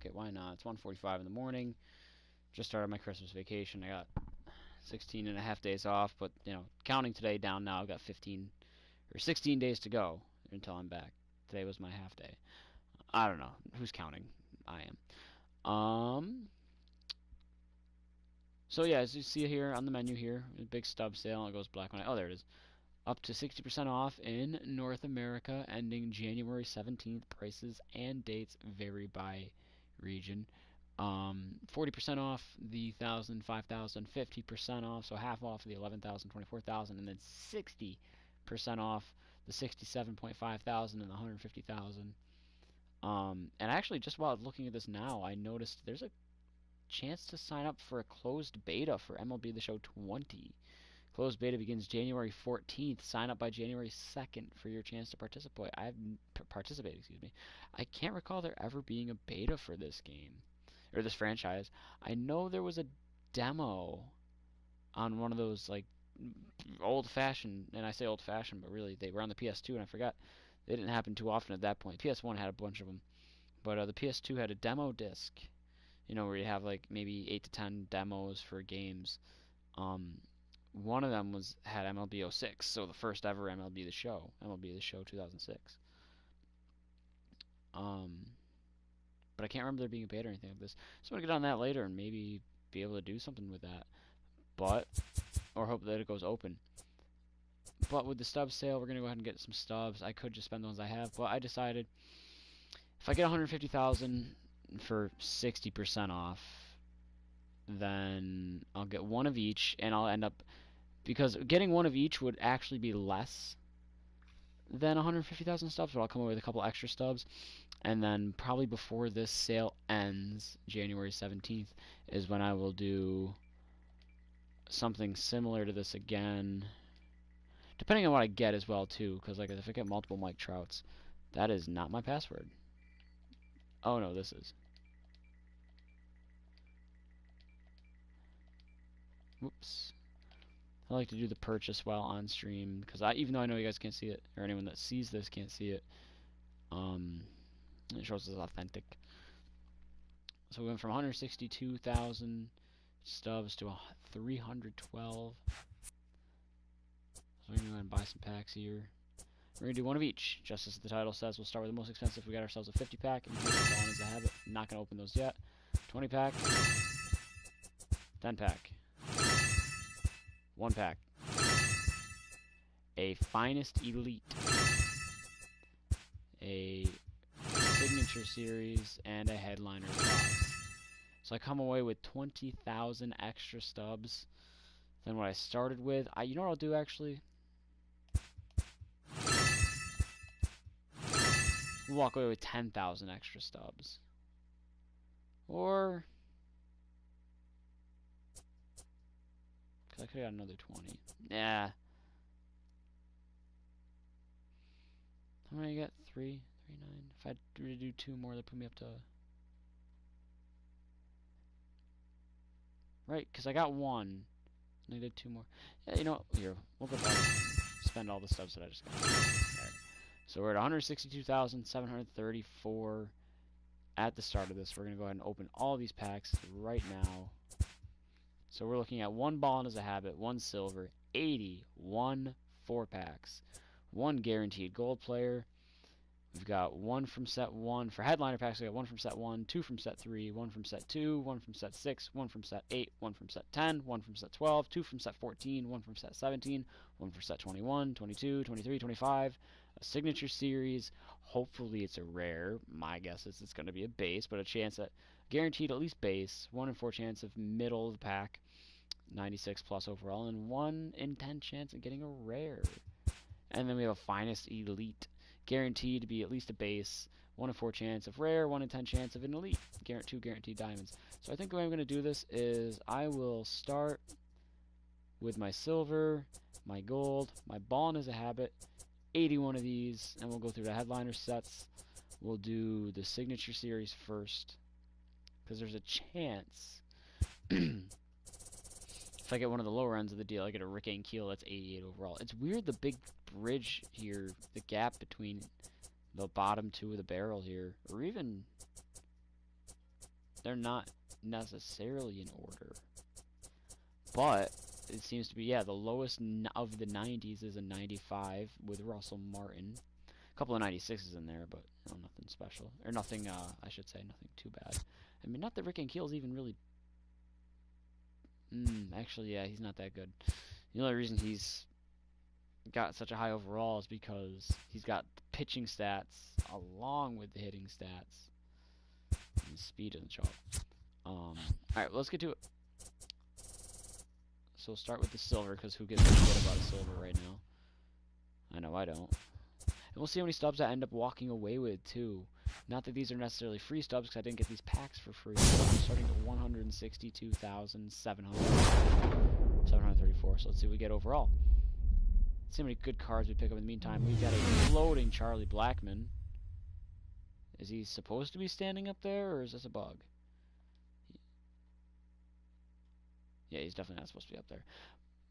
fuck it, why not? It's 1:45 in the morning. Just started my Christmas vacation. I got 16 and a half days off, but, you know, counting today down now, I've got 15 or 16 days to go until I'm back. Today was my half day. I don't know. Who's counting? I am. So yeah, as you see here on the menu here, a big stub sale. It goes black when oh, there it is. Up to 60% off in North America, ending January 17th. Prices and dates vary by region. 40% off the 1,000, 5,000, 50% off, so half off the 11,000, 24,000, and then 60% off the 67.5 thousand and the 150,000. And actually, just while looking at this now, I noticed there's a chance to sign up for a closed beta for MLB The Show 20. Closed beta begins January 14th. Sign up by January 2nd for your chance to participate. Excuse me. I can't recall there ever being a beta for this game or this franchise. I know there was a demo on one of those like old-fashioned, and I say old-fashioned, but really they were on the PS2, and I forgot. They didn't happen too often at that point. PS1 had a bunch of them, but the PS2 had a demo disc. You know, where you have like maybe 8 to 10 demos for games. One of them had MLB 06, so the first ever MLB The Show, MLB The Show 2006. But I can't remember there being a beta or anything like this. So I'm gonna get on that later and maybe be able to do something with that. Or hope that it goes open. But with the stub sale, we're gonna go ahead and get some stubs. I could just spend the ones I have, but I decided if I get 150,000 for 60% off, then I'll get one of each, and I'll end up, because getting one of each would actually be less than 150,000 stubs, but I'll come away with a couple extra stubs, and then probably before this sale ends, January 17th, is when I will do something similar to this again, depending on what I get as well, too, because like if I get multiple Mike Trouts, that is not my password. Oh no, this is. Whoops. I like to do the purchase while on stream, because even though I know you guys can't see it, or anyone that sees this can't see it, it shows it's authentic. So we went from 162,000 stubs to 312. So we're going to go ahead and buy some packs here. We're going to do one of each, just as the title says. We'll start with the most expensive. We got ourselves a 50-pack, and on as a habit. Not going to open those yet. 20-pack, 10-pack, 1-pack, a Finest Elite, a Signature Series, and a Headliner box. So I come away with 20,000 extra stubs than what I started with. You know what I'll do, actually? We'll walk away with 10,000 extra stubs. Or, because I could have got another 20. Yeah. How many I got? 3, 9. If I had to do 2 more, that put me up to... Right, because I got 1. And I did 2 more. Yeah, you know, here, we'll go back and spend all the stubs that I just got. There. So we're at 162,734 at the start of this. We're going to go ahead and open all these packs right now. So we're looking at 1 Ballin' as a Habit, 1 Silver, 81 4-packs, 1 Guaranteed Gold Player. We've got 1 from set 1. For Headliner packs, we got 1 from set 1, 2 from set 3, 1 from set 2, 1 from set 6, 1 from set 8, 1 from set 10, 1 from set 12, 2 from set 14, 1 from set 17, 1 from set 21, 22, 23, 25, a Signature Series. Hopefully it's a rare. My guess is it's going to be a base, but a chance at guaranteed at least base. 1 in 4 chance of middle of the pack, 96 plus overall, and 1 in 10 chance of getting a rare. And then we have a Finest Elite, guaranteed to be at least a base, 1 in 4 chance of rare, 1 in 10 chance of an elite, 2 guaranteed diamonds. So I think the way I'm going to do this is I will start with my silver, my gold, my Ballin' as a Habit, 81 of these, and we'll go through the Headliner sets. We'll do the Signature Series first, because there's a chance if I get one of the lower ends of the deal, I get a Rick Ankiel, that's 88 overall. It's weird, the big bridge here, the gap between the bottom 2 of the barrel here, or even they're not necessarily in order. But it seems to be, yeah, the lowest of the 90s is a 95 with Russell Martin. A couple of 96s in there, but nothing special. Or nothing, I should say, nothing too bad. I mean, not that Rick Ankiel's even really... actually, yeah, he's not that good. The only reason he's got such a high overall is because he's got the pitching stats along with the hitting stats. And speed doesn't show up. Alright, well, let's get to it. So we'll start with the silver, because who gives a shit about a silver right now? I know I don't. And we'll see how many stubs I end up walking away with, too. Not that these are necessarily free stubs, because I didn't get these packs for free. So I'm starting at 162,734. So let's see what we get overall. Let's see how many good cards we pick up in the meantime. We've got a floating Charlie Blackmon. Is he supposed to be standing up there, or is this a bug? Yeah, he's definitely not supposed to be up there.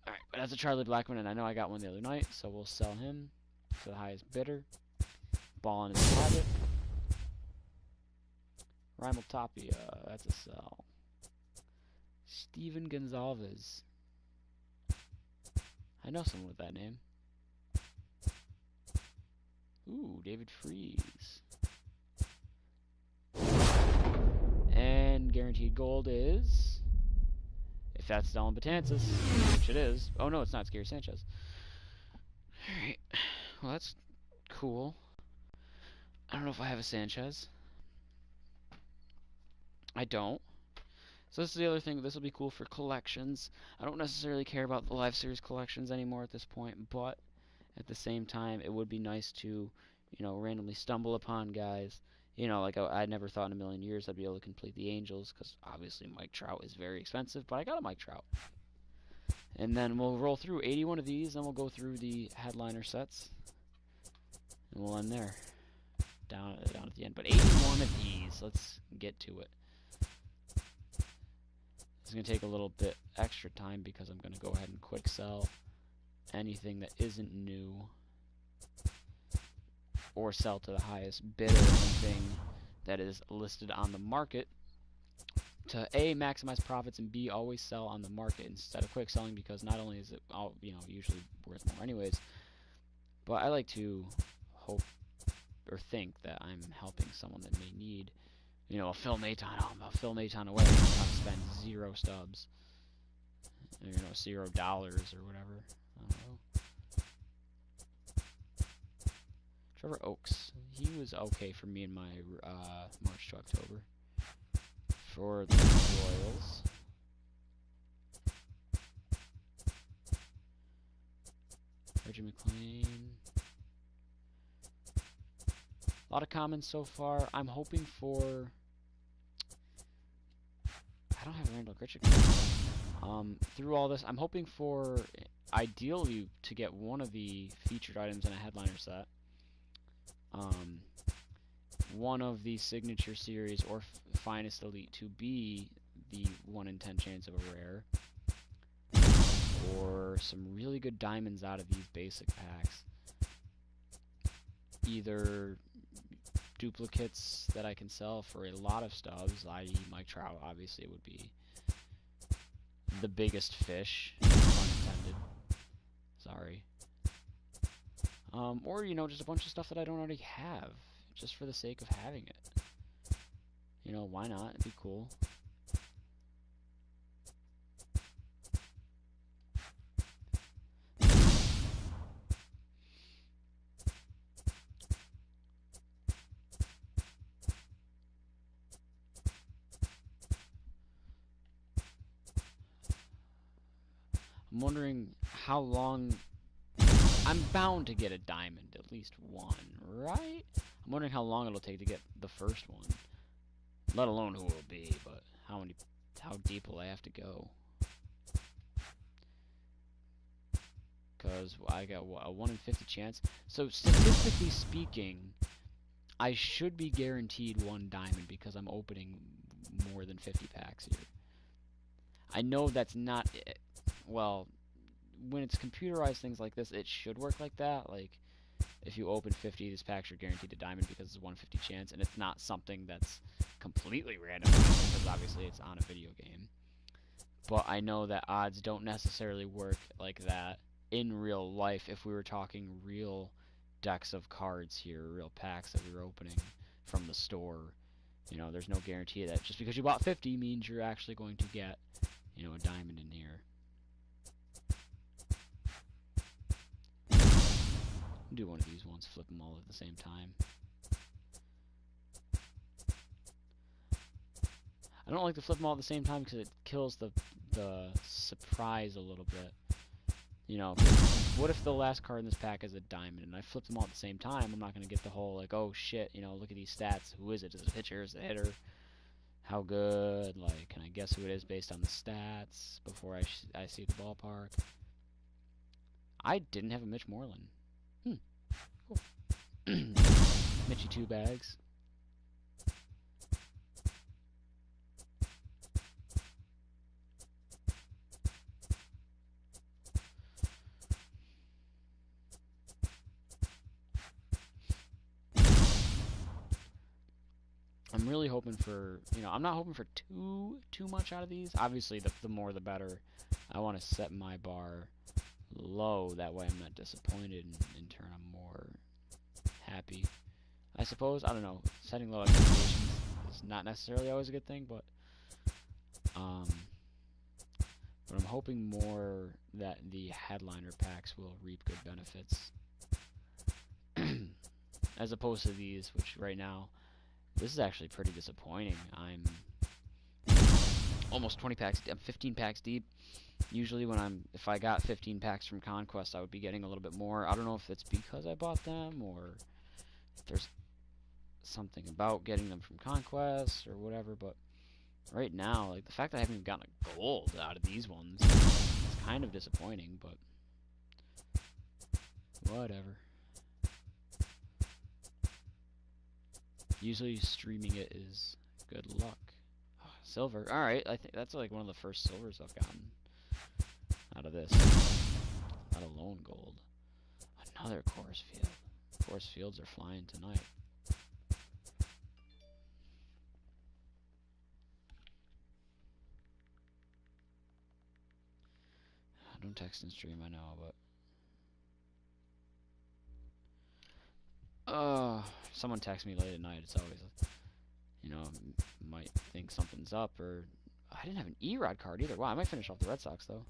Alright, but that's a Charlie Blackmon, and I know I got one the other night, so we'll sell him to the highest bidder. Ball in his habit. Rymel Tapia, that's a sell. Steven Gonzalez. I know someone with that name. Ooh, David Freese. And guaranteed gold is... if that's Dellin Betances, which it is. Oh no, it's not. It's Gary Sanchez. Alright. Well, that's cool. I don't know if I have a Sanchez. I don't. So this is the other thing. This will be cool for collections. I don't necessarily care about the live series collections anymore at this point, but at the same time, it would be nice to, randomly stumble upon guys. Like I never thought in a million years I'd be able to complete the Angels, because obviously Mike Trout is very expensive, but I got a Mike Trout. And then we'll roll through 81 of these, then we'll go through the headliner sets, and we'll end there, down at the end. But 81 of these, let's get to it. It's going to take a little bit extra time, because I'm going to go ahead and quick sell anything that isn't new, or sell to the highest bidder anything that is listed on the market, to A, maximize profits, and B, always sell on the market instead of quick selling, because not only is it usually worth more anyways, but I like to hope or think that I'm helping someone that may need, a Phil Maton. Oh, I'm a Phil Maton away. I'm trying to spend 0 stubs, $0 or whatever. I don't know. Trevor Oaks, he was okay for me in my March to October. For the Royals, Reggie McClain. A lot of comments so far. I'm hoping for... I don't have Randall Grichuk. Through all this, I'm hoping for, ideally, to get one of the featured items in a headliner set. One of the signature series or finest elite to be the 1 in 10 chance of a rare, or some really good diamonds out of these basic packs. Either duplicates that I can sell for a lot of stubs, i.e. Mike Trout, obviously, would be the biggest fish, pun intended. Sorry. Or, just a bunch of stuff that I don't already have, just for the sake of having it. Why not? It'd be cool. I'm wondering how long... I'm bound to get a diamond, at least one, right? I'm wondering how long it'll take to get the first one. Let alone who it will be, but how deep will I have to go? Because I got a 1 in 50 chance. So statistically speaking, I should be guaranteed 1 diamond, because I'm opening more than 50 packs here. I know that's not it. Well, when it's computerized things like this, it should work like that. Like, if you open 50, this packs you're guaranteed a diamond because it's a 150 chance, and it's not something that's completely random because obviously it's on a video game. But I know that odds don't necessarily work like that in real life if we were talking real decks of cards here, real packs that we were opening from the store. You know, there's no guarantee that just because you bought 50 means you're actually going to get, you know, a diamond in here. Do one of these ones, flip them all at the same time. I don't like to flip them all at the same time because it kills the surprise a little bit. You know, what if the last card in this pack is a diamond and I flip them all at the same time? I'm not going to get the whole, like, oh shit, you know, look at these stats. Who is it? Is it a pitcher? Is it a hitter? How good? Like, can I guess who it is based on the stats before I see the ballpark? I didn't have a Mitch Moreland. Cool. Mitchy 2 bags. I'm really hoping for, you know, I'm not hoping for too much out of these. Obviously, the more the better. I want to set my bar low, that way I'm not disappointed, and in turn I'm more happy. I suppose, I don't know, setting low expectations is not necessarily always a good thing, but I'm hoping more that the headliner packs will reap good benefits as opposed to these, which right now, this is actually pretty disappointing. I'm almost 20 packs, I'm 15 packs deep. Usually if I got 15 packs from Conquest, I would be getting a little bit more. I don't know if it's because I bought them or if there's something about getting them from Conquest or whatever, but right now, like, the fact that I haven't even gotten a gold out of these ones is kind of disappointing, but whatever. Usually streaming it is good luck. Oh, silver. Alright, I think that's like one of the first silvers I've gotten out of this. Let alone gold. Another course field. Course fields are flying tonight. Don't text and stream, I know, but someone texts me late at night. It's always, you know, might think something's up, or I didn't have an E-Rod card either. Wow, I might finish off the Red Sox though.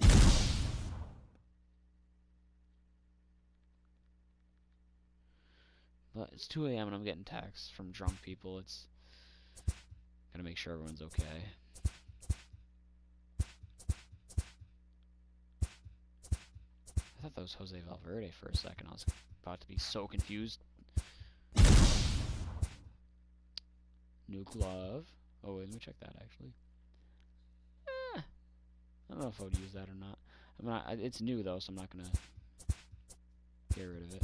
But it's 2 a.m. and I'm getting texts from drunk people. It's gotta make sure everyone's okay. I thought that was Jose Valverde for a second. I was about to be so confused. New glove. Oh, wait, let me check that, actually. I don't know if I would use that or not. It's new, though, so I'm not going to get rid of it.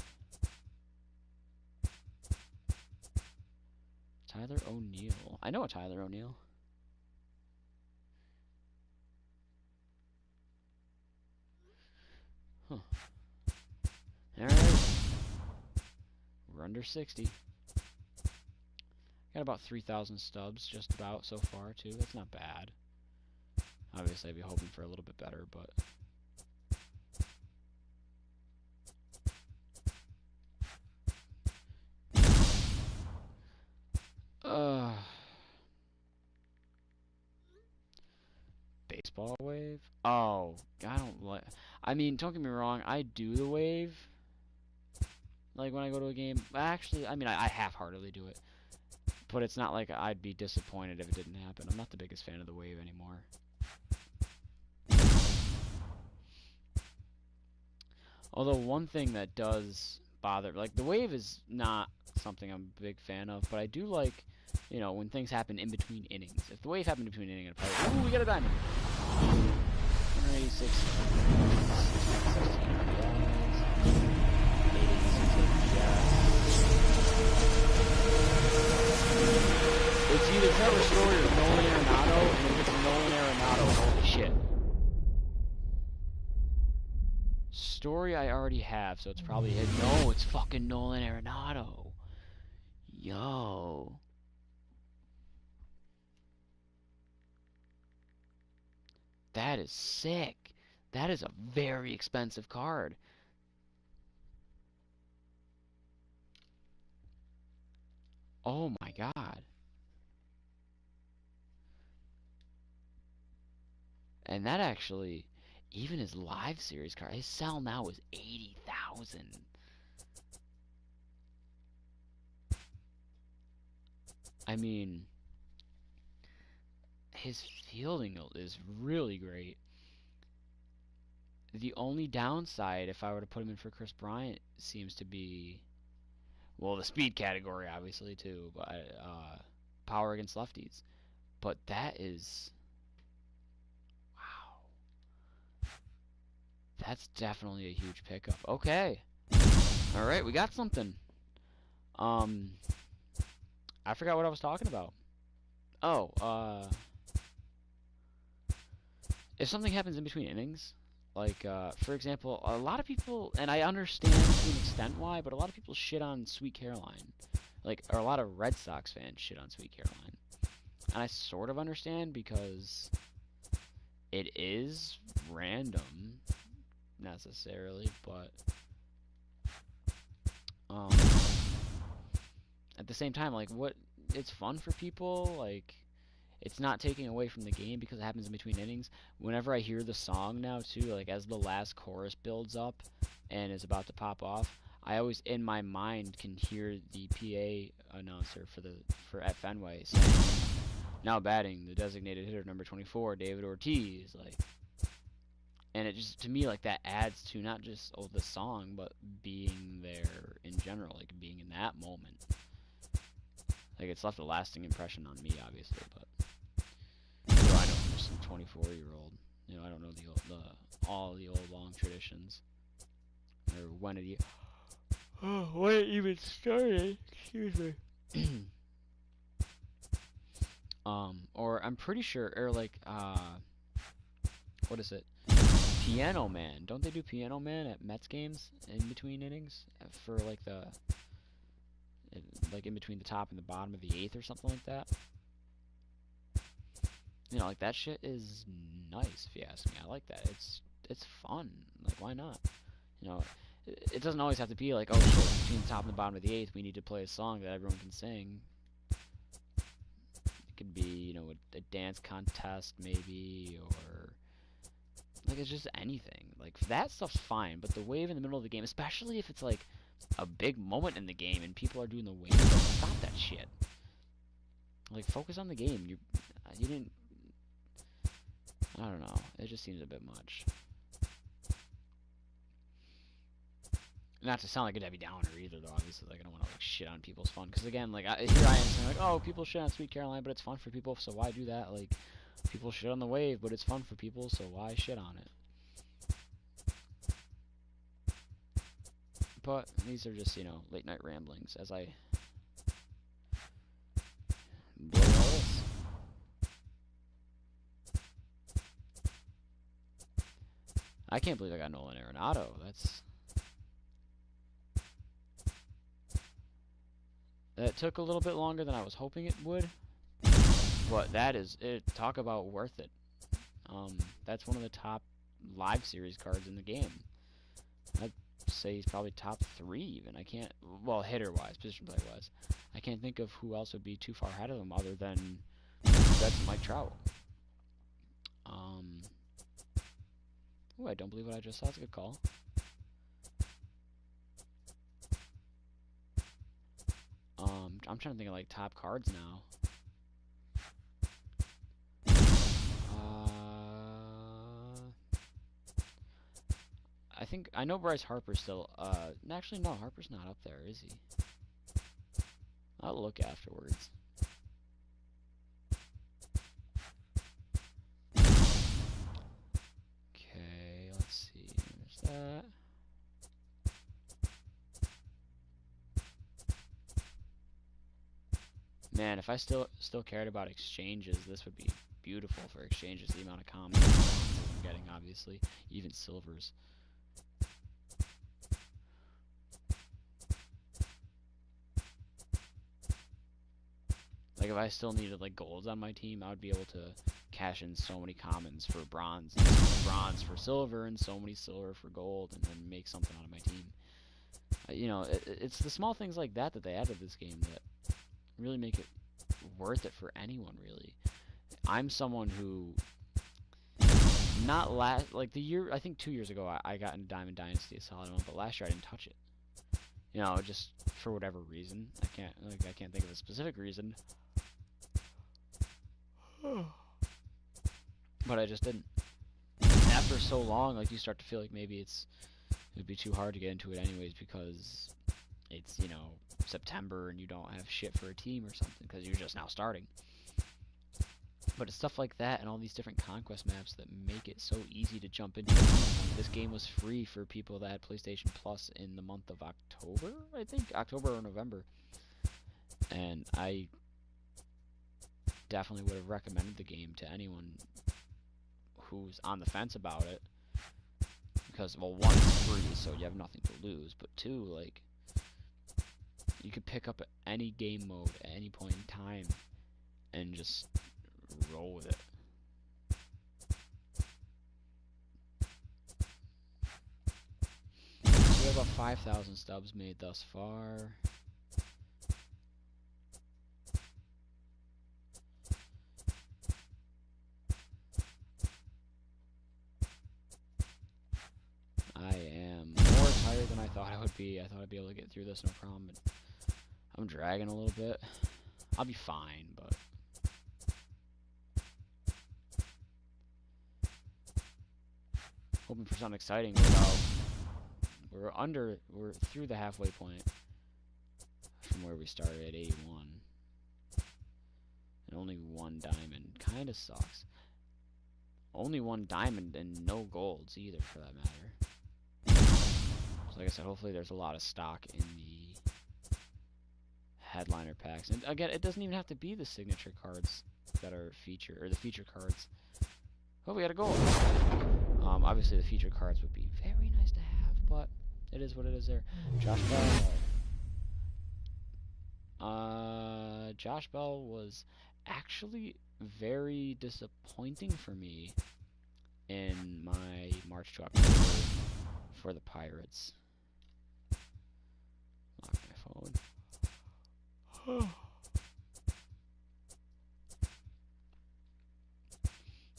Tyler O'Neill. I know a Tyler O'Neill. Huh. Alright. We're under 60. Got about 3,000 stubs just about so far, too. That's not bad. Obviously, I'd be hoping for a little bit better, but... Baseball wave? Oh, I don't like... I mean, don't get me wrong, I do the wave. Like, when I go to a game. Actually, I mean, I half-heartedly do it. But it's not like I'd be disappointed if it didn't happen. I'm not the biggest fan of the wave anymore. Although one thing that does bother... Like, the wave is not something I'm a big fan of, but I do like, you know, when things happen in between innings. If the wave happened in between innings, I'd probably... Ooh, we got a diamond! 186. 886. It's either Trevor Story or Nolan Arenado, and if it's Nolan Arenado, holy shit. Story, I already have, so it's probably hit. No, it's fucking Nolan Arenado. Yo. That is sick. That is a very expensive card. Oh my god. And that actually, even his live series card, his sell now is 80,000. I mean, his fielding is really great. The only downside, if I were to put him in for Chris Bryant, seems to be, well, the speed category, obviously, too, but power against lefties. But that is, wow, that's definitely a huge pickup. Okay. All right, we got something. Um, I forgot what I was talking about. Oh, if something happens in between innings, like, for example, a lot of people, and I understand to an extent why, but a lot of people shit on Sweet Caroline. Like, or a lot of Red Sox fans shit on Sweet Caroline. And I sort of understand because it is random, necessarily, but, at the same time, like, what, it's fun for people, like, it's not taking away from the game because it happens in between innings. Whenever I hear the song now, too, like, as the last chorus builds up and is about to pop off, I always, in my mind, can hear the PA announcer for at Fenway saying, now batting, the designated hitter, number 24, David Ortiz, like, and it just, to me, like, that adds to not just, the song, but being there in general, like, being in that moment. Like, it's left a lasting impression on me, obviously, but so I know I'm just a 24-year-old. You know, I don't know all the old long traditions, or when it when it even started. Excuse me. Or I'm pretty sure, or like, what is it? Piano Man. Don't they do Piano Man at Mets games in between innings for like like in between the top and the bottom of the eighth or something like that? You know, like, that shit is nice, if you ask me. I like that. It's fun. Like, why not? You know, it doesn't always have to be like, oh shit, between the top and the bottom of the eighth, we need to play a song that everyone can sing. It could be, you know, a dance contest, maybe, or, like, it's just anything. Like, that stuff's fine, but the wave in the middle of the game, especially if it's, like, a big moment in the game and people are doing the wave, like, stop that shit. Like, focus on the game. You didn't... I don't know. It just seems a bit much. Not to sound like a Debbie Downer either, though. Obviously, like, I don't want to, like, shit on people's fun. Because, again, like, here I am saying, like, oh, people shit on Sweet Caroline, but it's fun for people, so why do that? Like, people shit on the wave, but it's fun for people, so why shit on it? But these are just, you know, late night ramblings as I blow all this. I can't believe I got Nolan Arenado. That took a little bit longer than I was hoping it would, but that is it. Talk about worth it. That's one of the top live series cards in the game. I'd say he's probably top 3 even. I can't, well, hitter-wise, position play-wise. I can't think of who else would be too far ahead of him other than that's Mike Trout. Oh, I don't believe what I just saw. That's a good call. I'm trying to think of, like, top cards now. I think I know Bryce Harper's still. Actually, no, Harper's not up there, is he? I'll look afterwards. Okay, let's see. There's that. Man, if I still cared about exchanges, this would be beautiful for exchanges. The amount of commons I'm getting, obviously, even silvers. Like if I still needed like golds on my team, I would be able to cash in so many commons for bronze, and so many bronze for silver, and so many silver for gold, and then make something out of my team. You know, it's the small things like that that they added to this game that really make it worth it for anyone, really. I'm someone who, not like the year, I think 2 years ago, I got into Diamond Dynasty a solid amount, but last year I didn't touch it. You know, just for whatever reason. I can't think of a specific reason. But I just didn't. After so long, like, you start to feel like maybe it'd be too hard to get into it anyways because it's, you know, September and you don't have shit for a team or something because you're just now starting. But it's stuff like that and all these different conquest maps that make it so easy to jump into. This game was free for people that had PlayStation Plus in the month of October, I think, October or November. And I definitely would have recommended the game to anyone who's on the fence about it. Because, well, one, it's free, so you have nothing to lose. But two, like, you could pick up any game mode at any point in time and just roll with it. So we have about 5,000 stubs made thus far. I am more tired than I thought I would be. I thought I'd be able to get through this no problem, but I'm dragging a little bit. I'll be fine, but hoping for something exciting. We're through the halfway point from where we started at 81. And only one diamond. Kinda sucks. Only one diamond and no golds either, for that matter. So like I said, hopefully there's a lot of stock in the headliner packs. And again, it doesn't even have to be the signature cards that are featured, or the feature cards. Oh, we got a gold. Obviously the feature cards would be very nice to have, but it is what it is there. Josh Bell. Josh Bell was actually very disappointing for me in my March to October for the Pirates. Lock my phone.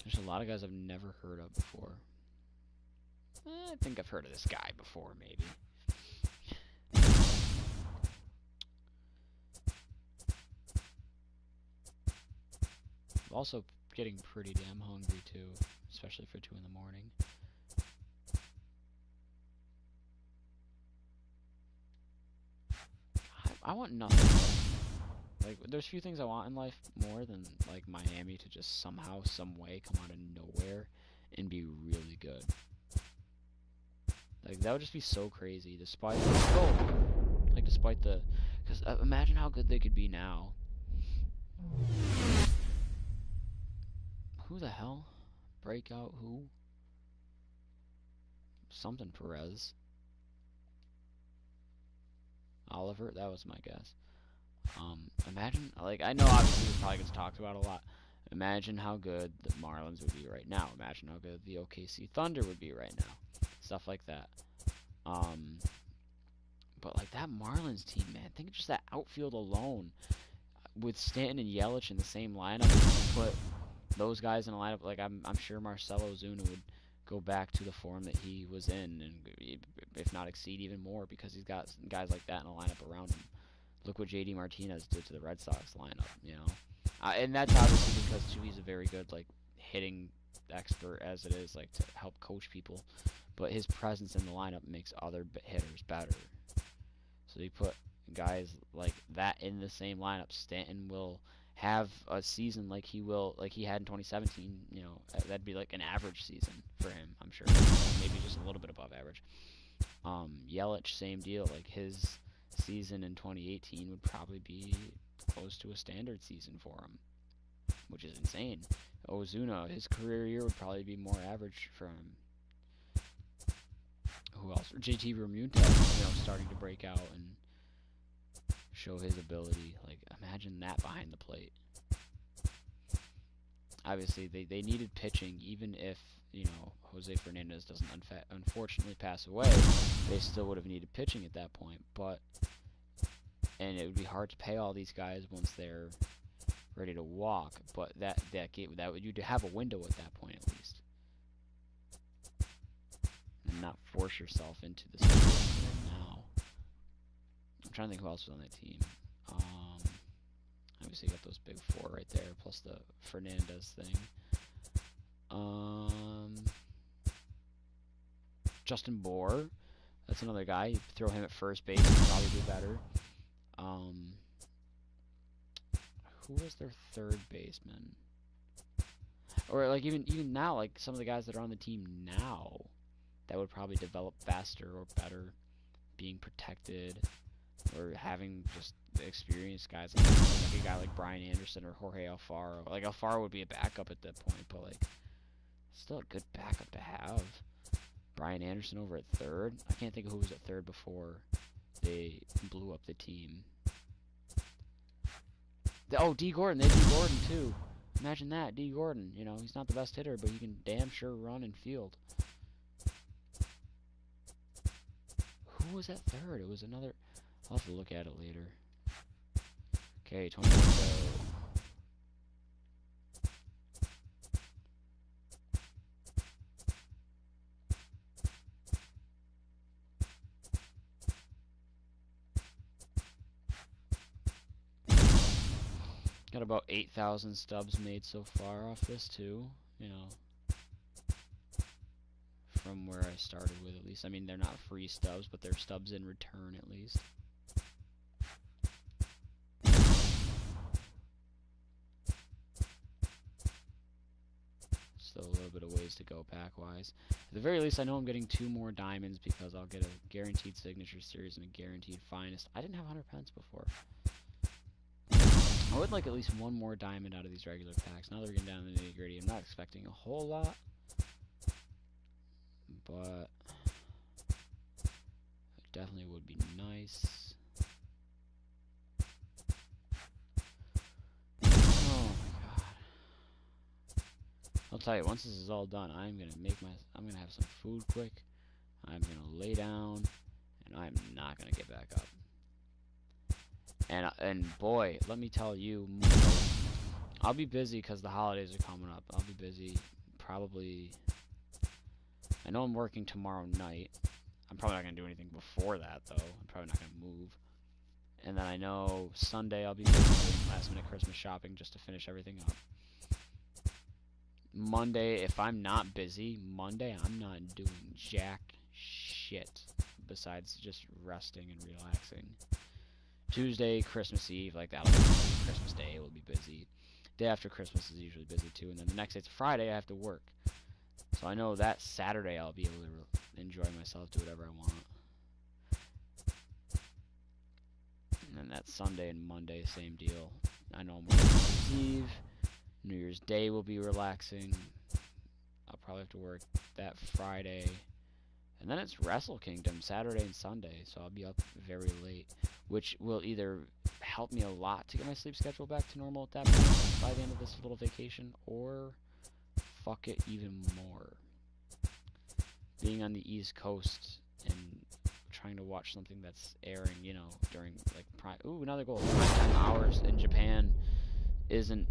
There's a lot of guys I've never heard of before. I think I've heard of this guy before, maybe. I'm also getting pretty damn hungry, too. Especially for 2 in the morning. I want nothing. Like, there's few things I want in life more than, like, Miami to just somehow, some way come out of nowhere and be really good. Like, that would just be so crazy, despite the, because imagine how good they could be now. Who the hell? Breakout who? Something Perez. Oliver, that was my guess. Imagine, like, I know obviously this probably gets talked about a lot. Imagine how good the Marlins would be right now. Imagine how good the OKC Thunder would be right now. Stuff like that. But like that Marlins team, man, think of just that outfield alone with Stanton and Yelich in the same lineup. If you put those guys in a lineup, like I'm sure Marcell Ozuna would go back to the form that he was in, and if not exceed even more, because he's got guys like that in a lineup around him. Look what JD Martinez did to the Red Sox lineup, you know, and that's obviously because too he's a very good like hitting expert as it is, like to help coach people. But his presence in the lineup makes other hitters better. So you put guys like that in the same lineup. Stanton will have a season like he had in 2017. You know, that'd be like an average season for him, I'm sure. Maybe just a little bit above average. Yelich, same deal. Like his season in 2018 would probably be close to a standard season for him, which is insane. Ozuna, his career year would probably be more average for him. Who else? JT Realmuto, you know, starting to break out and show his ability. Like, imagine that behind the plate. Obviously, they needed pitching, even if, you know, Jose Fernandez doesn't unfortunately pass away. They still would have needed pitching at that point. And it would be hard to pay all these guys once they're ready to walk. But you'd have a window at that point at least, and not force yourself into the situation you're in now. I'm trying to think who else was on that team. Obviously, you got those big four right there, plus the Fernandez thing. Justin Bohr, that's another guy. You throw him at first base, he'd probably do better. Who was their third baseman? Or like even now, like some of the guys that are on the team now, that would probably develop faster or better, being protected, or having just the experienced guys like a guy like Brian Anderson or Jorge Alfaro. Like Alfaro would be a backup at that point, but like still a good backup to have. Brian Anderson over at third. I can't think of who was at third before they blew up the team. D. Gordon. They had D. Gordon too. Imagine that, D. Gordon. You know, he's not the best hitter, but he can damn sure run and field. Who was at third? It was another. I'll have to look at it later. Okay, 21 to go. Got about 8,000 stubs made so far off this too, you know, from where I started with at least. I mean, they're not free stubs, but they're stubs in return at least. Still a little bit of ways to go pack-wise. At the very least, I know I'm getting 2 more diamonds because I'll get a guaranteed signature series and a guaranteed finest. I didn't have 100 pence before. I would like at least 1 more diamond out of these regular packs. Now that we're getting down to the nitty-gritty, I'm not expecting a whole lot, but it definitely would be nice. Oh my god! I'll tell you, once this is all done, I'm gonna have some food quick. I'm gonna lay down, and I'm not gonna get back up. And boy, let me tell you, I'll be busy because the holidays are coming up. I'll be busy probably. I know I'm working tomorrow night. I'm probably not going to do anything before that, though. I'm probably not going to move. And then I know Sunday I'll be busy doing last-minute Christmas shopping just to finish everything up. Monday, if I'm not busy, Monday I'm not doing jack shit besides just resting and relaxing. Tuesday, Christmas Eve, like that'll be busy. Christmas Day will be busy. Day after Christmas is usually busy too, and then the next day, it's Friday, I have to work. So I know that Saturday I'll be able to enjoy myself, do whatever I want. And then that Sunday and Monday, same deal. I know I'm working New Year's Eve. New Year's Day will be relaxing. I'll probably have to work that Friday. And then it's Wrestle Kingdom, Saturday and Sunday, so I'll be up very late, which will either help me a lot to get my sleep schedule back to normal at that point by the end of this little vacation, or fuck it even more. Being on the East Coast and trying to watch something that's airing, you know, during, like, prime... Ooh, another goal. Prime hours in Japan isn't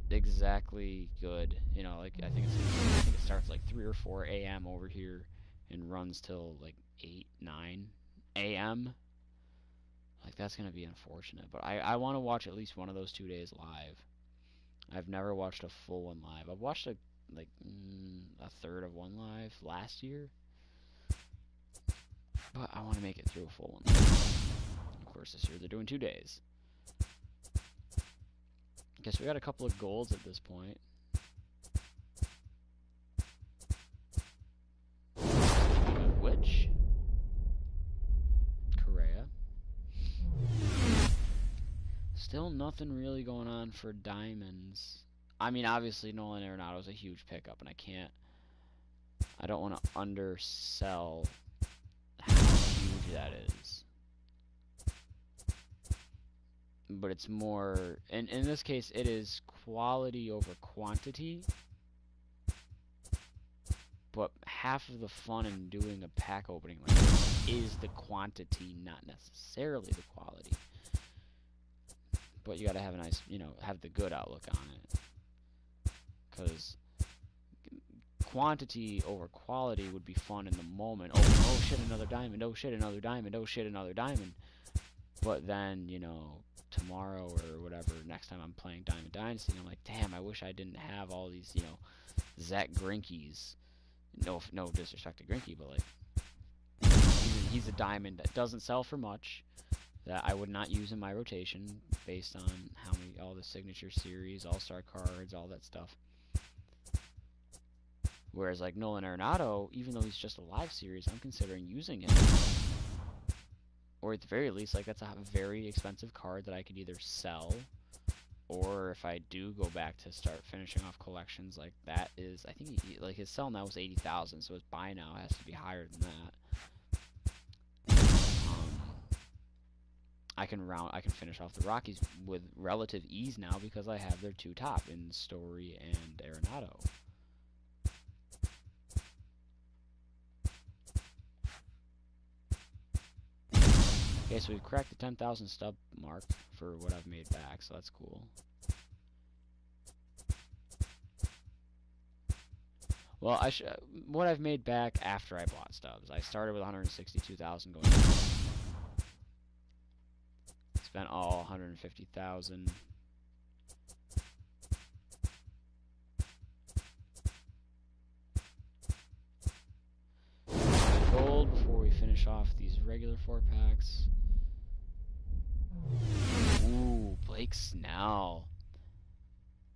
exactly good. You know, like, I think it starts, like, 3 or 4 a.m. over here and runs till like 8, 9 a.m. Like, that's gonna be unfortunate, but I want to watch at least one of those 2 days live. I've never watched a full one live. I've watched a third of one live last year, but I want to make it through a full one. Of course, this year they're doing 2 days. Guess we got a couple of golds at this point. Which? Correa. Still nothing really going on for diamonds. I mean, obviously Nolan Arenado is a huge pickup, and I don't want to undersell how huge that is. but it's more, and in this case, it is quality over quantity. But half of the fun in doing a pack opening like this is the quantity, not necessarily the quality. But you gotta have a nice, have the good outlook on it. Because quantity over quality would be fun in the moment. Oh shit, another diamond. Oh shit, another diamond. Oh shit, another diamond. But then, tomorrow or whatever, next time I'm playing Diamond Dynasty, I'm like, damn, I wish I didn't have all these, Zach Greinke's. No disrespect to Greinke, but like, he's a diamond that doesn't sell for much, that I would not use in my rotation based on all the signature series, all-star cards, all that stuff. Whereas like Nolan Arenado, even though he's just a live series, I'm considering using him. Or at the very least, like, that's a very expensive card that I could either sell, or if I do go back to start finishing off collections, like, that is, I think, like, his sell now is 80,000, so his buy now has to be higher than that. I can finish off the Rockies with relative ease now because I have their two top in Story and Arenado. Okay, so we've cracked the 10,000 stub mark for what I've made back, so that's cool. Well, what I've made back after I bought stubs. I started with 162,000 going. Spent all 150,000. Gold before we finish off these regular 4-packs. Ooh, Blake Snell.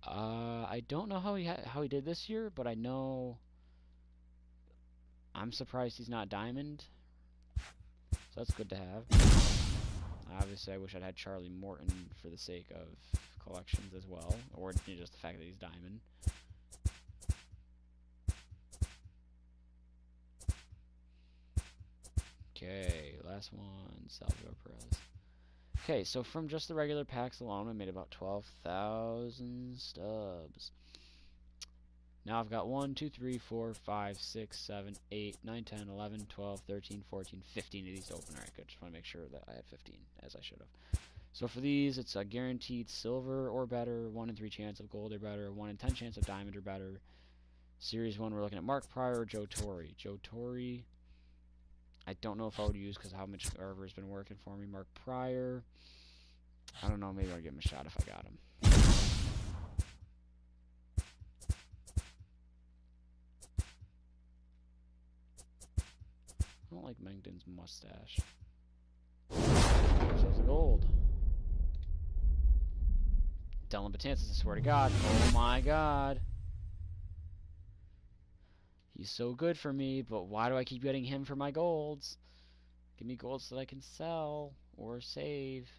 I don't know how he did this year, but I know I'm surprised he's not diamond. So that's good to have. Obviously, I wish I'd had Charlie Morton for the sake of collections as well, or just the fact that he's diamond. Okay, last one, Salvador Perez. Okay, so from just the regular packs alone, I made about 12,000 stubs. Now I've got 1, 2, 3, 4, 5, 6, 7, 8, 9, 10, 11, 12, 13, 14, 15 of these to open. Alright, good. Just want to make sure that I had 15, as I should have. So for these, it's a guaranteed silver or better, 1 in 3 chance of gold or better, 1 in 10 chance of diamond or better. Series 1, we're looking at Mark Pryor or Joe Torre. Joe Torre, I don't know if I would use because how much Garver has been working for me. Mark Pryor, I don't know, maybe I'll give him a shot if I got him. I don't like Mengden's mustache. There's gold. Dylan Betances, I swear to God. Oh my God. He's so good for me, but why do I keep getting him for my golds? Give me golds that I can sell or save.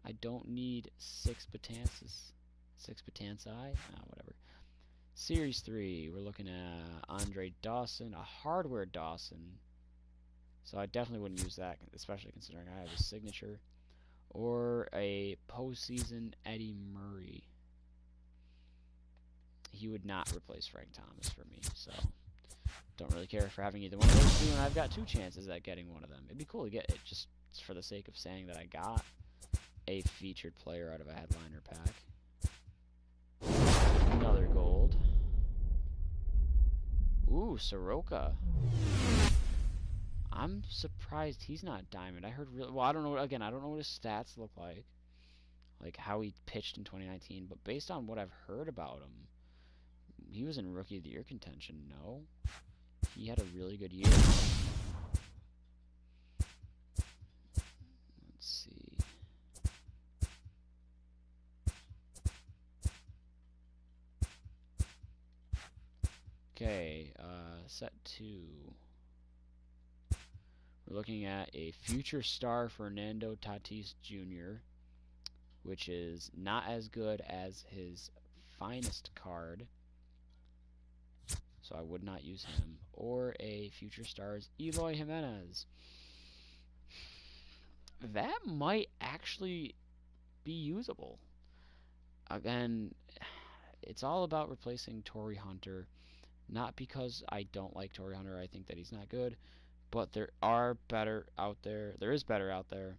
I don't need 6 Betances. 6 Betanci? Ah, whatever. Series 3, we're looking at Andre Dawson, a hardware Dawson. So I definitely wouldn't use that, especially considering I have his signature. Or a postseason Eddie Murray. He would not replace Frank Thomas for me, so don't really care for having either one of those two, and I've got 2 chances at getting one of them. It'd be cool to get it just for the sake of saying that I got a featured player out of a headliner pack. Another gold. Ooh, Soroka. I'm surprised he's not diamond. I heard well, I don't know. Again, I don't know what his stats look like how he pitched in 2019. But based on what I've heard about him, he was in Rookie of the Year contention. No, he had a really good year. Let's see. Okay, set 2. We're looking at a future star Fernando Tatis Jr., which is not as good as his finest card, so I would not use him. Or a future star's Eloy Jimenez. that might actually be usable. Again, it's all about replacing Torrey Hunter. Not because I don't like Torrey Hunter, I think that he's not good, but there are better out there. There is better out there.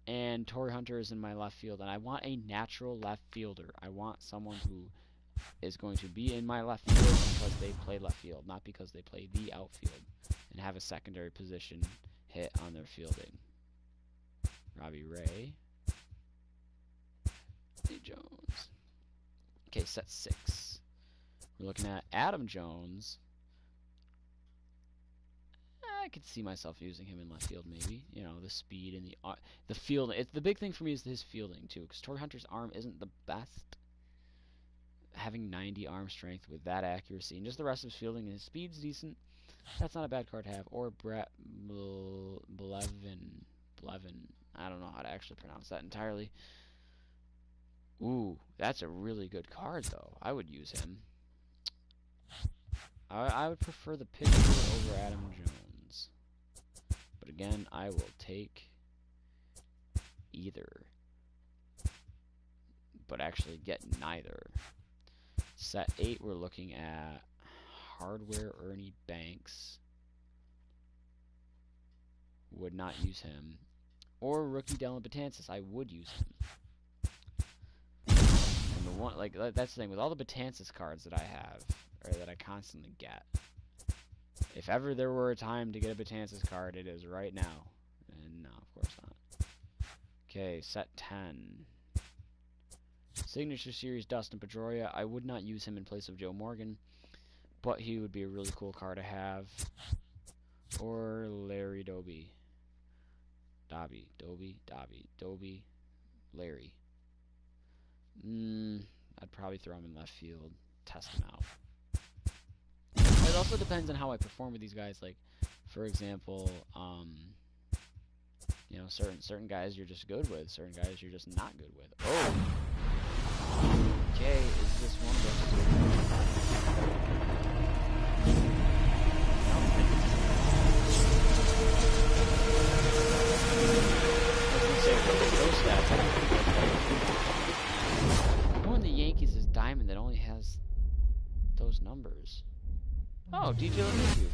And Torrey Hunter is in my left field, and I want a natural left fielder. I want someone who is going to be in my left field because they play left field, not because they play the outfield and have a secondary position hit on their fielding. Robbie Ray. Lee Jones. Okay, set 6. We're looking at Adam Jones. I could see myself using him in left field, maybe. You know, the speed and the field. The big thing for me is his fielding too, because Torrey Hunter's arm isn't the best. Having 90 arm strength with that accuracy and just the rest of his fielding and his speed's decent. That's not a bad card to have. Or Brett Blevin. I don't know how to actually pronounce that entirely. Ooh, that's a really good card, though. I would use him. I would prefer the pitcher over Adam Jones. But again, I will take either. But actually get neither. Set 8, we're looking at Hardware Ernie Banks. Would not use him. Or rookie Dylan Betances. I would use him. And the one, like, that's the thing with all the Betances cards that I have, or that I constantly get. If ever there were a time to get a Betances card, it is right now. And no, of course not. Okay, set 10. Signature Series Dustin Pedroia. I would not use him in place of Joe Morgan, but he would be a really cool card to have. Or Larry Doby. Larry. I'd probably throw him in left field, test him out. It also depends on how I perform with these guys. Like, for example, you know, certain guys you're just good with, certain guys you're just not good with. Oh. Okay, is this one of those? Who in the Yankees is Diamond that only has those numbers? Oh, DJ LeMahieu.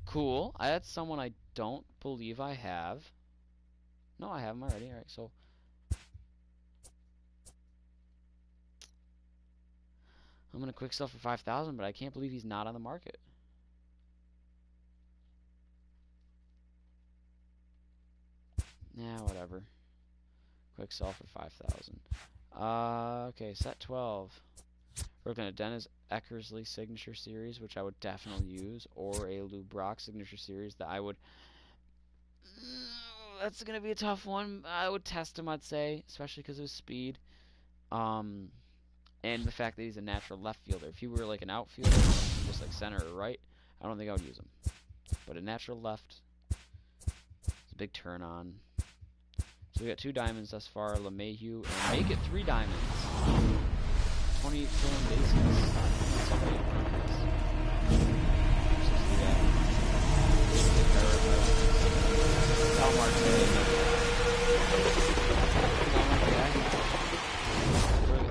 Cool. That's someone I don't believe I have. No, I have him already. Alright, so I'm going to quick sell for 5,000, but I can't believe he's not on the market. Yeah, whatever. Quick sell for 5,000. Okay, set 12. We're looking at Dennis Eckersley Signature Series, which I would definitely use, or a Lou Brock Signature Series that I would... That's going to be a tough one. I would test him, I'd say, especially because of his speed. And the fact that he's a natural left fielder. If he were like an outfielder, just like center or right, I don't think I would use him. But a natural left, it's a big turn on. So we got 2 diamonds thus far, LeMahieu, and make it 3 diamonds. 28 stolen bases. 78 runs. Cal Marte.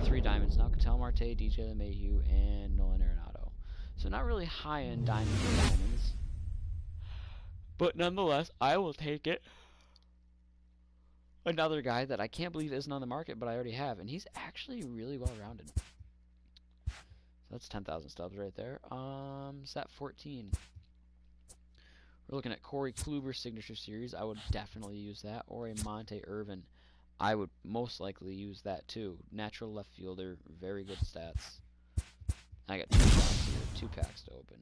3 diamonds now. Cal Marte, DJ LeMahieu, and Nolan Arenado. So not really high-end diamonds. But nonetheless, I will take it. Another guy that I can't believe isn't on the market, but I already have, and he's actually really well-rounded. So that's 10,000 stubs right there. Set 14. We're looking at Corey Kluber Signature Series. I would definitely use that, or a Monte Irvin. I would most likely use that too. Natural left fielder, very good stats. I got 2 shots here, 2 packs to open.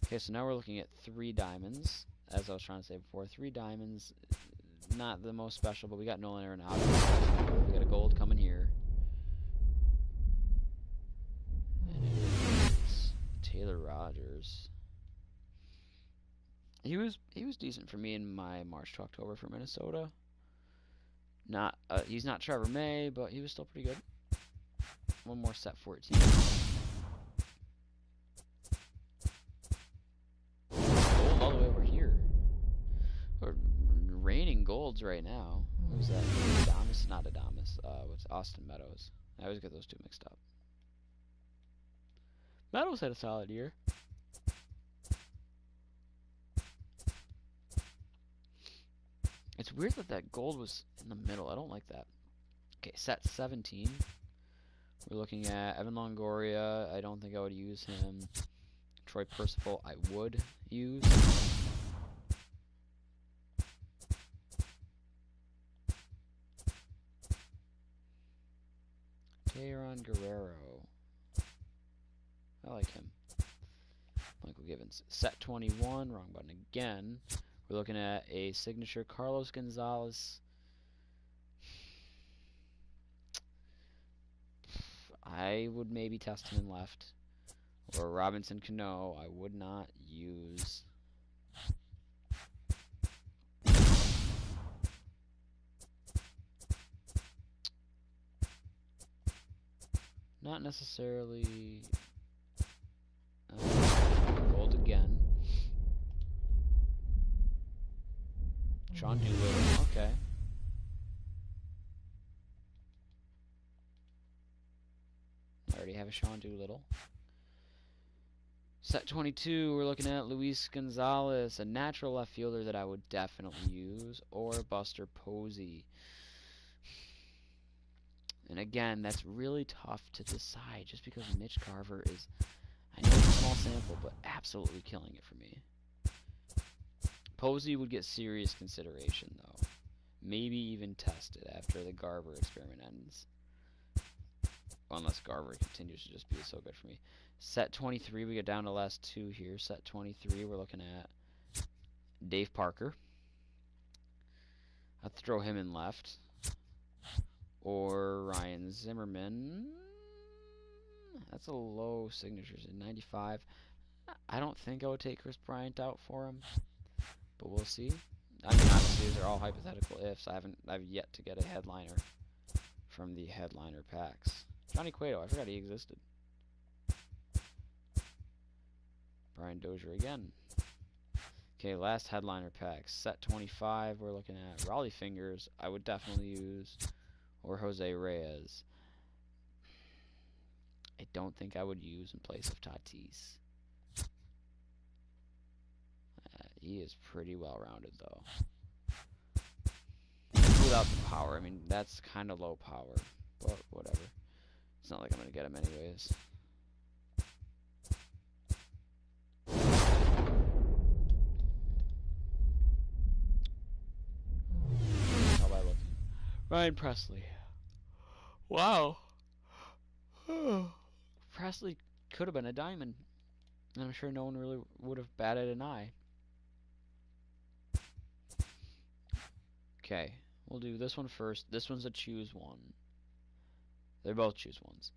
Okay, so now we're looking at 3 diamonds. As I was trying to say before, 3 diamonds. Not the most special, but we got Nolan Arenado. We got a gold coming here. And it is Taylor Rogers. He was decent for me in my March to October for Minnesota. He's not Trevor May, but he was still pretty good. One more set 14. Gold all the way over here. Or raining golds right now. Who's that? Adamas? Not Adamas. What's Austin Meadows? I always get those two mixed up. Meadows had a solid year. It's weird that that gold was in the middle. I don't like that. Okay, set 17. We're looking at Evan Longoria. I don't think I would use him. Troy Percival, I would use. Tayron Guerrero. I like him. Michael Givens. Set 21. Wrong button again. We're looking at a signature Carlos Gonzalez. I would maybe test him in left. Or Robinson Cano. I would not use. Not necessarily gold again. Sean Doolittle, okay. I already have a Sean Doolittle. Set 22, we're looking at Luis Gonzalez, a natural left fielder that I would definitely use, or Buster Posey. And again, that's really tough to decide just because Mitch Garver is, I know it's a small sample, but absolutely killing it for me. Posey would get serious consideration, though. Maybe even tested after the Garver experiment ends. Unless Garver continues to just be so good for me. Set 23, we get down to the last two here. Set 23, we're looking at Dave Parker. I'd throw him in left. Or Ryan Zimmerman. That's a low signatures in 95. I don't think I would take Chris Bryant out for him, but we'll see. I mean, obviously these are all hypothetical ifs. I've yet to get a headliner from the headliner packs. Johnny Cueto, I forgot he existed. Brian Dozier again. Okay, last headliner pack. Set 25, we're looking at Raleigh Fingers. I would definitely use, or Jose Reyes. I don't think I would use in place of Tatis. He is pretty well-rounded, though. Without the power. I mean, that's kind of low power, but whatever. It's not like I'm going to get him anyways. How am I looking? Ryan Presley. Wow. Presley could have been a diamond. And I'm sure no one really would have batted an eye. Okay, we'll do this one first. This one's a choose one. They're both choose ones.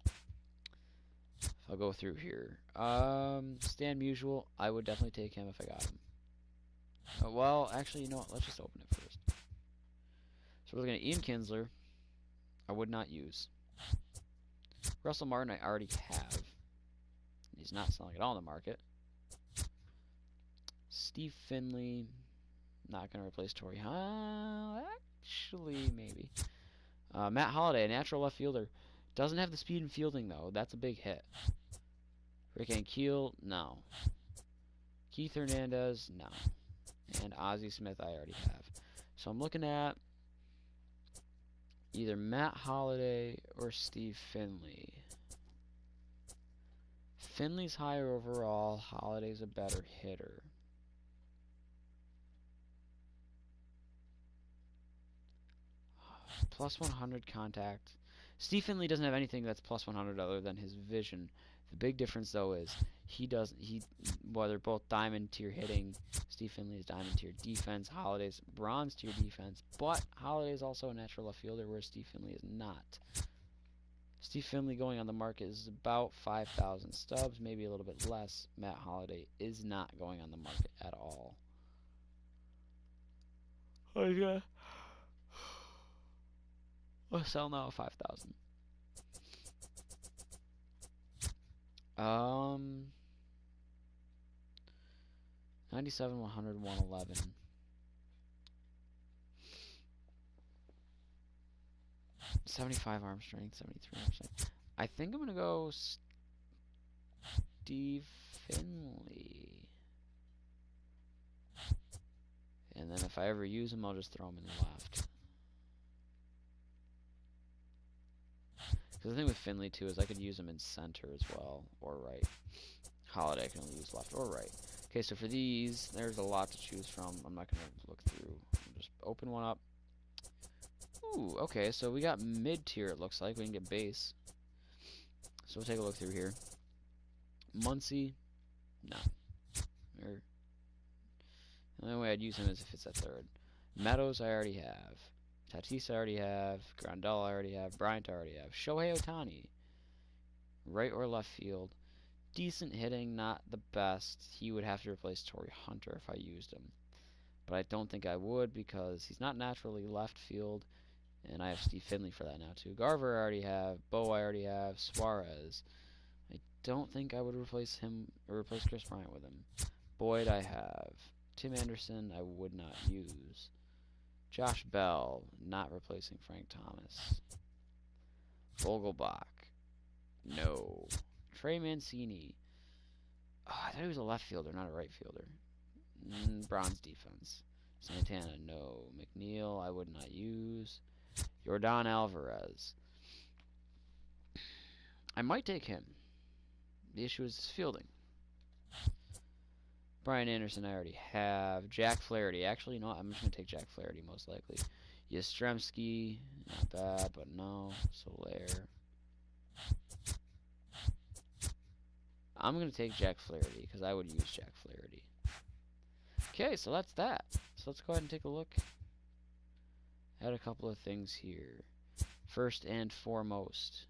I'll go through here. Stan Musial, I would definitely take him if I got him. Well, actually, you know what? Let's just open it first. So we're looking at Ian Kinsler. I would not use. Russell Martin, I already have. He's not selling at all in the market. Steve Finley, not going to replace Torrey. Actually, maybe. Matt Holliday, a natural left fielder. Doesn't have the speed and fielding, though. That's a big hit. Rick Ankiel, no. Keith Hernandez, no. And Ozzie Smith, I already have. So I'm looking at either Matt Holliday or Steve Finley. Finley's higher overall. Holliday's a better hitter. Plus 100 contact. Steve Finley doesn't have anything that's plus 100 other than his vision. The big difference, though, is while they're both diamond tier hitting, Steve Finley is diamond tier defense, Holliday's bronze tier defense, but Holliday is also a natural left fielder, whereas Steve Finley is not. Steve Finley going on the market is about 5,000 stubs, maybe a little bit less. Matt Holliday is not going on the market at all. Oh, yeah. I'll sell now at 5,000. 97, 100, 111. 75 arm strength, 73 arm strength. I think I'm going to go Steve Finley. And then if I ever use him, I'll just throw him in the left. Because the thing with Finley, too, is I could use him in center as well, or right. Holiday I can only use left or right. Okay, so for these, there's a lot to choose from. I'm not going to look through. I'll just open one up. Ooh, okay, so we got mid-tier, it looks like. We can get base. So we'll take a look through here. Muncie, no. The only way I'd use him is if it's at third. Meadows, I already have. Tatis, I already have. Grandal, I already have. Bryant, I already have. Shohei Ohtani, right or left field. Decent hitting, not the best. He would have to replace Torrey Hunter if I used him. But I don't think I would because he's not naturally left field. And I have Steve Finley for that now, too. Garver, I already have. Bo, I already have. Suarez. I don't think I would replace him or replace Chris Bryant with him. Boyd, I have. Tim Anderson, I would not use. Josh Bell, not replacing Frank Thomas. Vogelbach, no. Trey Mancini, oh, I thought he was a left fielder, not a right fielder. Bronze defense. Santana, no. McNeil, I would not use. Yordan Alvarez, I might take him. The issue is his fielding. Brian Anderson, I already have. Jack Flaherty. Actually, no, I'm just going to take Jack Flaherty most likely. Yastrzemski, not bad, but no. Soler. I'm going to take Jack Flaherty because I would use Jack Flaherty. Okay, so that's that. So let's go ahead and take a look at a couple of things here. First and foremost,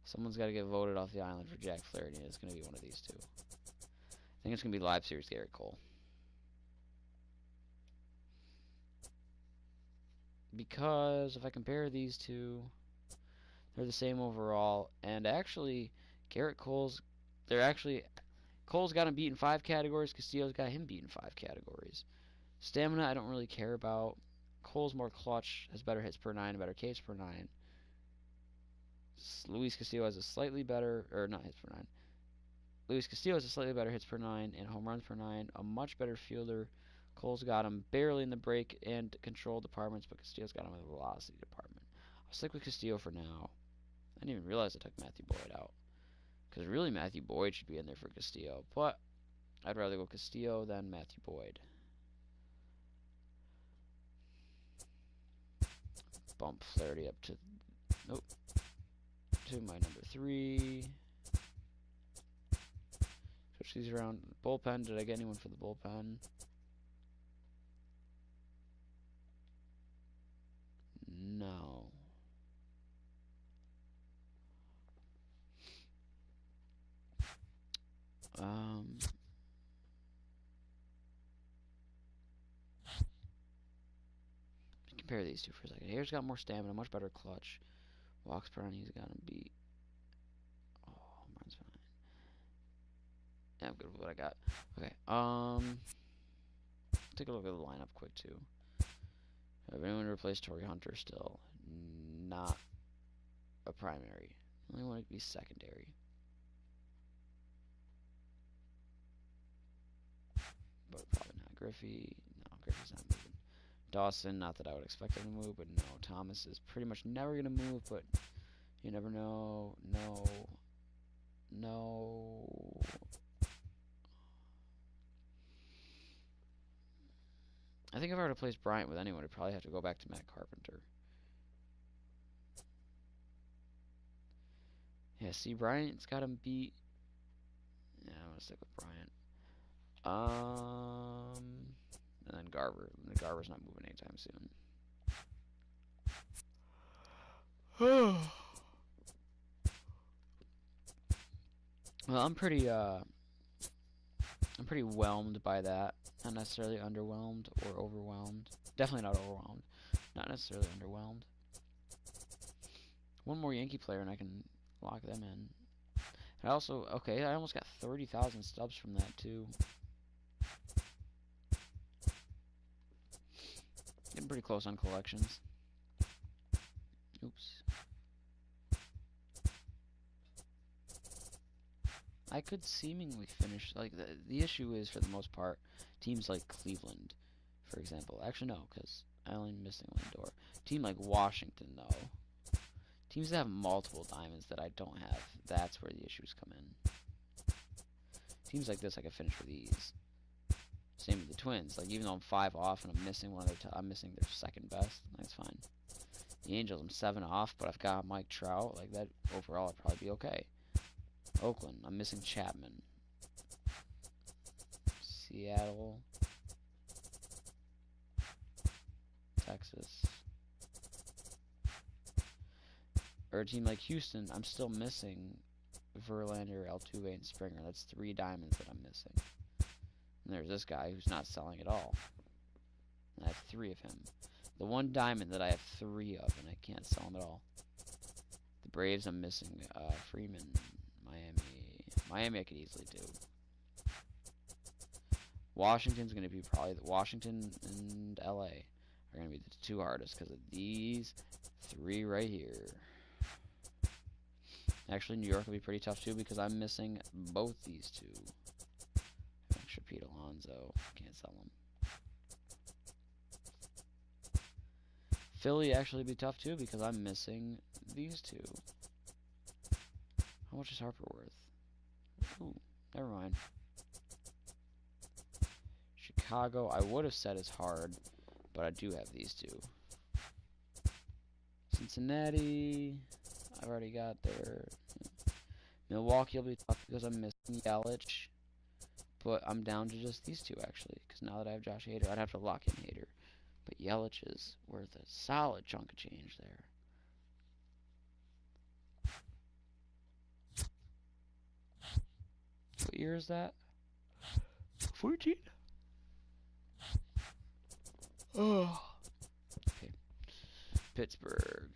someone's got to get voted off the island for Jack Flaherty, and it's going to be one of these two. I think it's going to be live series Garrett Cole. Because if I compare these two, they're the same overall. And actually, Cole's got him beat in 5 categories. Castillo's got him beat in 5 categories. Stamina, I don't really care about. Cole's more clutch, has better hits per 9, better Ks per 9. Luis Castillo has a slightly better, or not hits per 9. Luis Castillo has a slightly better hits per 9 and home runs per 9. A much better fielder. Cole's got him barely in the break and control departments, but Castillo's got him in the velocity department. I'll stick with Castillo for now. I didn't even realize I took Matthew Boyd out. Because really Matthew Boyd should be in there for Castillo. But I'd rather go Castillo than Matthew Boyd. Bump Flaherty up to... Nope. To my number 3. Switch these around. Bullpen. Did I get anyone for the bullpen? No. Compare these two for a second. Here's got more stamina, much better clutch. Walks per 9, he's got him beat. Oh, home runs fine. Yeah, I'm good with what I got. Okay, take a look at the lineup quick too. Have anyone replaced Torrey Hunter still? Not a primary. Only want to be secondary. But probably not. Griffey. No, Griffey's not moving. Dawson, not that I would expect him to move, but no. Thomas is pretty much never going to move, but you never know. No. No. I think if I were to place Bryant with anyone, I'd probably have to go back to Matt Carpenter. Yeah, see, Bryant's got him beat. Yeah, I'm going to stick with Bryant. And then Garver. Garver's not moving anytime soon. Well, I'm pretty whelmed by that. Not necessarily underwhelmed or overwhelmed. Definitely not overwhelmed. Not necessarily underwhelmed. One more Yankee player and I can lock them in. And I also, okay, I almost got 30,000 stubs from that too. Getting pretty close on collections. I could seemingly finish. Like, the issue is, for the most part, teams like Cleveland, for example. Actually, no, because I only missing Lindor. Team like Washington, though. Teams that have multiple diamonds that I don't have. That's where the issues come in. Teams like this, I could finish with ease. Same with the Twins. Like, even though I'm 5 off and I'm missing one of their, I'm missing their second best. That's fine. The Angels, I'm 7 off, but I've got Mike Trout. Like, that overall, I'd probably be okay. Oakland, I'm missing Chapman. Seattle. Texas. Or a team like Houston, I'm still missing Verlander, Altuve, and Springer. That's 3 diamonds that I'm missing. And there's this guy who's not selling at all. And I have 3 of him. The one diamond that I have 3 of, and I can't sell him at all. The Braves, I'm missing Freeman, Miami I could easily do. Washington's going to be probably... Washington and LA are going to be the 2 hardest because of these 3 right here. Actually, New York will be pretty tough too because I'm missing both these 2. Extra Pete Alonso. Can't sell them. Philly actually be tough too because I'm missing these 2. How much is Harper worth? Ooh, never mind. Chicago, I would have said is hard, but I do have these 2. Cincinnati, I've already got there. Milwaukee will be tough because I'm missing Yelich, but I'm down to just these 2 actually, because now that I have Josh Hader, I'd have to lock in Hader. But Yelich is worth a solid chunk of change there. What year is that? 14? Oh. Okay. Pittsburgh.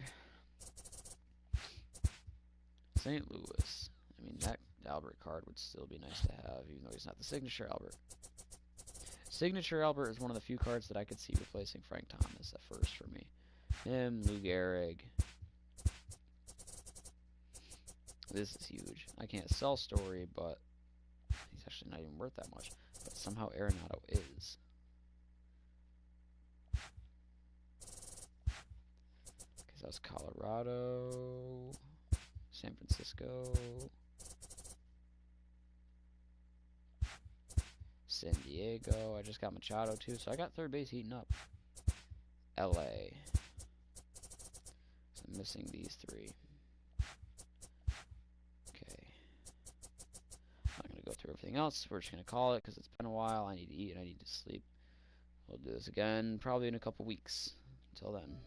St. Louis. I mean, that Albert card would still be nice to have, even though he's not the signature Albert. Signature Albert is one of the few cards that I could see replacing Frank Thomas at first for me. Him, Lou Gehrig. This is huge. I can't sell Story, but he's actually not even worth that much. But somehow Arenado is. Because that was Colorado, San Francisco, San Diego. I just got Machado too, so I got third base heating up. LA. So I'm missing these 3. Okay. I'm not going to go through everything else. We're just going to call it because it's been a while. I need to eat and I need to sleep. We'll do this again probably in a couple weeks. Until then.